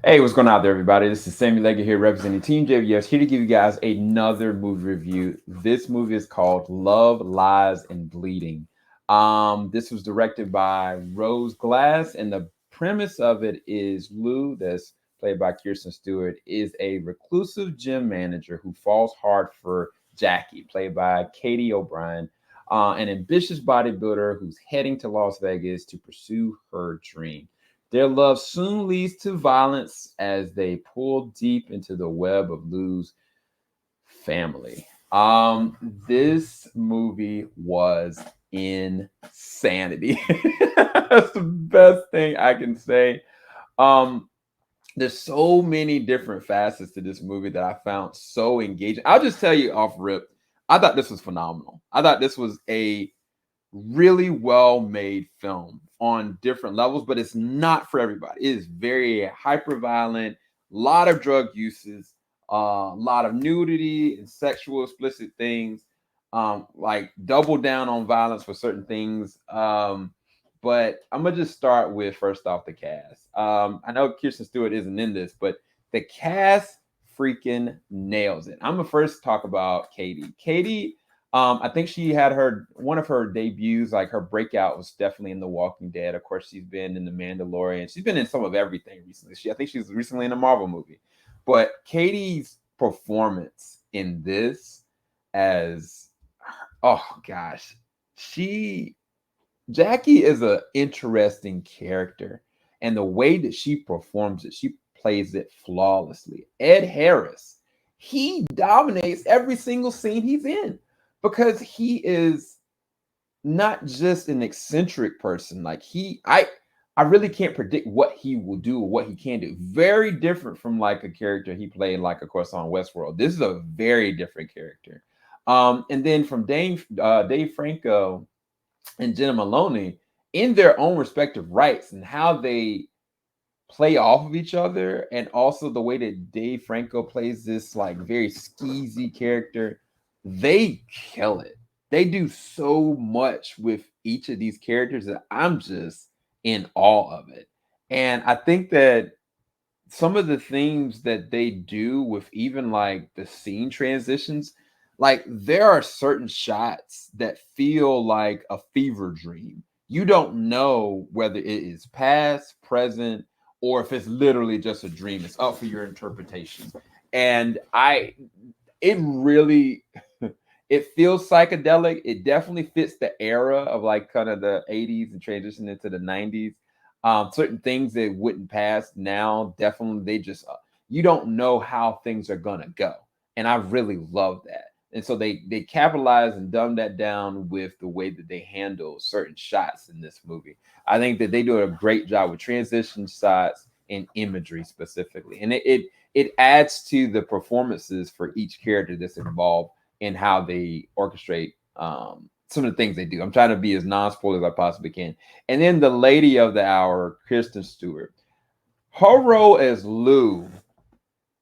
Hey, what's going on out there, everybody? This is Sammy Leggett here representing Team JVS, here to give you guys another movie review. This movie is called Love, Lies, and Bleeding. This was directed by Rose Glass, and the premise of it is Lou, that's played by Kirsten Stewart, is a reclusive gym manager who falls hard for Jackie, played by Katie O'Brien, an ambitious bodybuilder who's heading to Las Vegas to pursue her dream. Their love soon leads to violence as they pull deep into the web of Lou's family. This movie was insanity. That's the best thing I can say. Um, there's so many different facets to this movie that I found so engaging. I'll just tell you off rip, I thought this was phenomenal. I thought this was a really well made film on different levels, but it's not for everybody. It is very hyper violent, a lot of drug uses, a lot of nudity and sexual explicit things, like double down on violence for certain things. But I'm gonna just start with first off the cast. I know Kirsten Stewart isn't in this, but the cast freaking nails it. I'm gonna first talk about Katie. Katie, I think she had her one of her debuts, like her breakout was definitely in The Walking Dead. Of course, she's been in The Mandalorian. She's been in some of everything recently. I think she's recently in a Marvel movie. But Katie's performance in this as oh gosh, she Jackie is an interesting character, and the way that she performs it, she plays it flawlessly. Ed Harris, he dominates every single scene he's in because he is not just an eccentric person. Like I really can't predict what he will do or what he can do. Very different from like a character he played, like of course on Westworld. This is a very different character. And then from Dave Franco and Jenna Maloney in their own respective rights and how they play off of each other, and also the way that Dave Franco plays this like very skeezy character, they kill it. They do so much with each of these characters that I'm just in awe of it. And I think that some of the things that they do with even like the scene transitions, like there are certain shots that feel like a fever dream. You don't know whether it is past, present, or if it's literally just a dream. It's up for your interpretation. And it really it feels psychedelic. It definitely fits the era of like kind of the 80s and transition into the 90s. Certain things that wouldn't pass now, definitely they just you don't know how things are gonna go. And I really love that. And so they capitalize and dumb that down with the way that they handle certain shots in this movie. I think that they do a great job with transition shots and imagery specifically. And it adds to the performances for each character that's involved in how they orchestrate some of the things they do. I'm trying to be as non-spoiler as I possibly can. And then the lady of the hour, Kristen Stewart, her role as Lou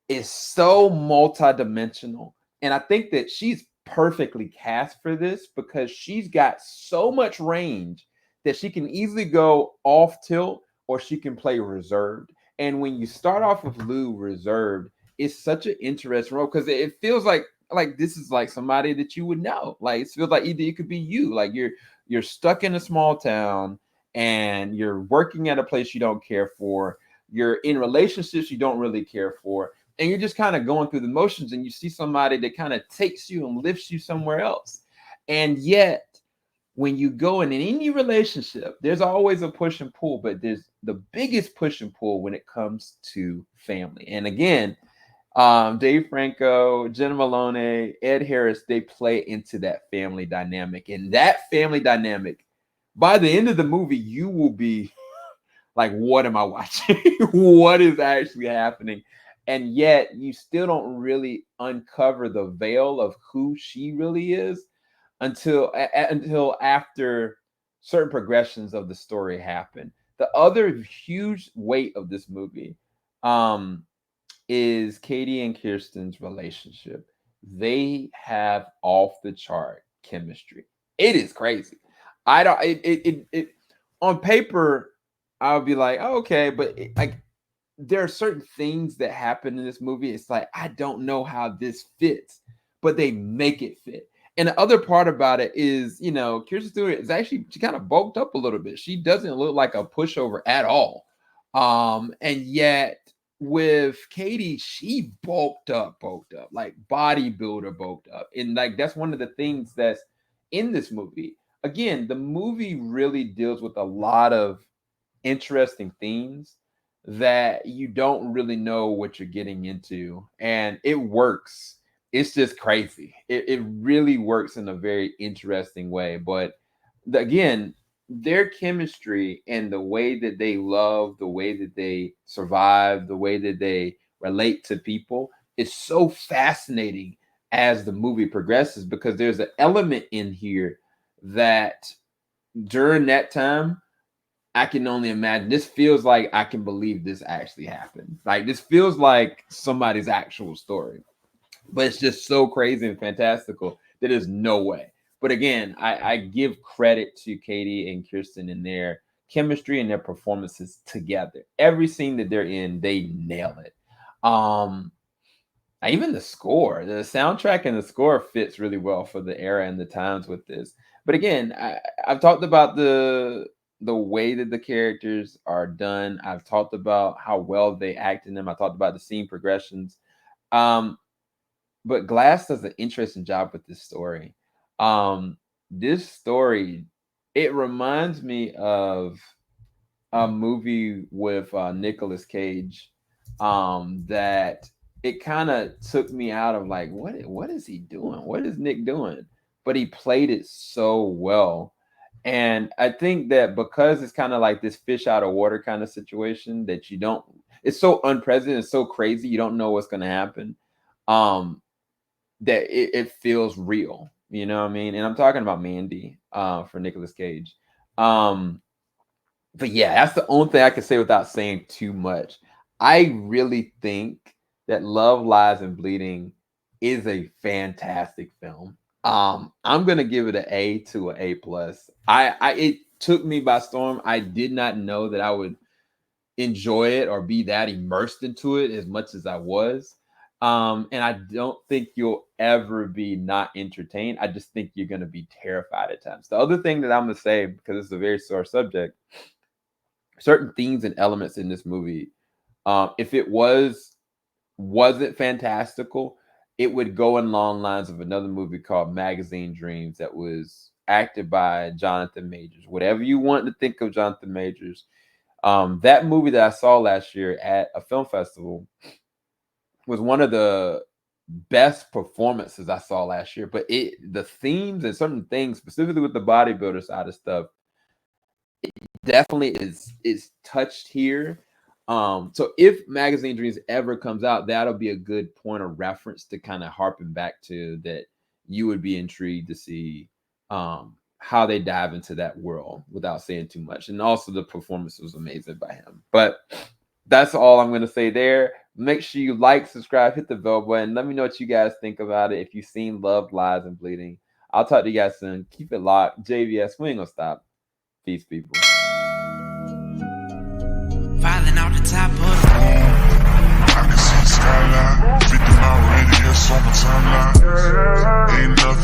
is so multidimensional. And I think that she's perfectly cast for this because she's got so much range that she can easily go off tilt or she can play reserved. And when you start off with Lou reserved, it's such an interesting role because it feels like this is like somebody that you would know. Like it feels like either it could be you, like you're stuck in a small town and you're working at a place you don't care for. You're in relationships you don't really care for, and you're just kind of going through the motions, and you see somebody that kind of takes you and lifts you somewhere else. And yet when you go in any relationship, there's always a push and pull, but there's the biggest push and pull when it comes to family. And again, Dave Franco, Jenna Malone, Ed Harris, they play into that family dynamic. And that family dynamic, by the end of the movie, you will be like, what am I watching? What is actually happening? And yet you still don't really uncover the veil of who she really is until after certain progressions of the story happen. The other huge weight of this movie um, is Katie and Kirsten's relationship. They have off the chart chemistry. It is crazy. I don't. It on paper, I would be like, oh, okay, but like there are certain things that happen in this movie. It's like, I don't know how this fits, but they make it fit. And the other part about it is, you know, Kirsten Stewart is actually, she kind of bulked up a little bit. She doesn't look like a pushover at all. And yet with Katie, she bulked up, like bodybuilder bulked up. And like that's one of the things that's in this movie. Again, the movie really deals with a lot of interesting themes that you don't really know what you're getting into, and it works. It's just crazy. It really works in a very interesting way. But again, their chemistry and the way that they love, the way that they survive, the way that they relate to people is so fascinating as the movie progresses, because there's an element in here that during that time, I can only imagine. This feels like I can believe this actually happened. Like this feels like somebody's actual story, but it's just so crazy and fantastical that there's no way. But again, I give credit to Katie and Kirsten in their chemistry and their performances together. Every scene that they're in, they nail it. Even the score, the soundtrack and the score fits really well for the era and the times with this. But again, I've talked about the way that the characters are done. I've talked about how well they act in them. I talked about the scene progressions. But Glass does an interesting job with this story. This story, it reminds me of a movie with Nicolas Cage that it kind of took me out of like, what is he doing? What is Nick doing? But he played it so well. And I think that because it's kind of like this fish out of water kind of situation that you don't, it's so unprecedented, it's so crazy, you don't know what's going to happen. That it feels real, you know what I mean? And I'm talking about Mandy for Nicolas Cage. But yeah, that's the only thing I can say without saying too much. I really think that Love, Lies, and Bleeding is a fantastic film. I'm gonna give it an A to an A plus. It took me by storm. I did not know that I would enjoy it or be that immersed into it as much as I was. And I don't think you'll ever be not entertained. I just think you're gonna be terrified at times. The other thing that I'm gonna say, because it's a very sore subject, certain themes and elements in this movie, if it wasn't fantastical, it would go in long lines of another movie called Magazine Dreams that was acted by Jonathan Majors. Whatever you want to think of Jonathan Majors, that movie that I saw last year at a film festival was one of the best performances I saw last year. But the themes and certain things, specifically with the bodybuilder side of stuff, it definitely is touched here. So if Magazine Dreams ever comes out, that'll be a good point of reference to kind of harpen back to, that you would be intrigued to see how they dive into that world without saying too much. And also the performance was amazing by him. But that's all I'm going to say there. Make sure you like, subscribe, hit the bell button. Let me know what you guys think about it. If you've seen Love, Lies, and Bleeding, I'll talk to you guys soon. Keep it locked. JVS, we ain't going to stop. Peace, people. Filing out the top of the I can see the skyline, 50 mile radius on my timeline. Ain't nothing.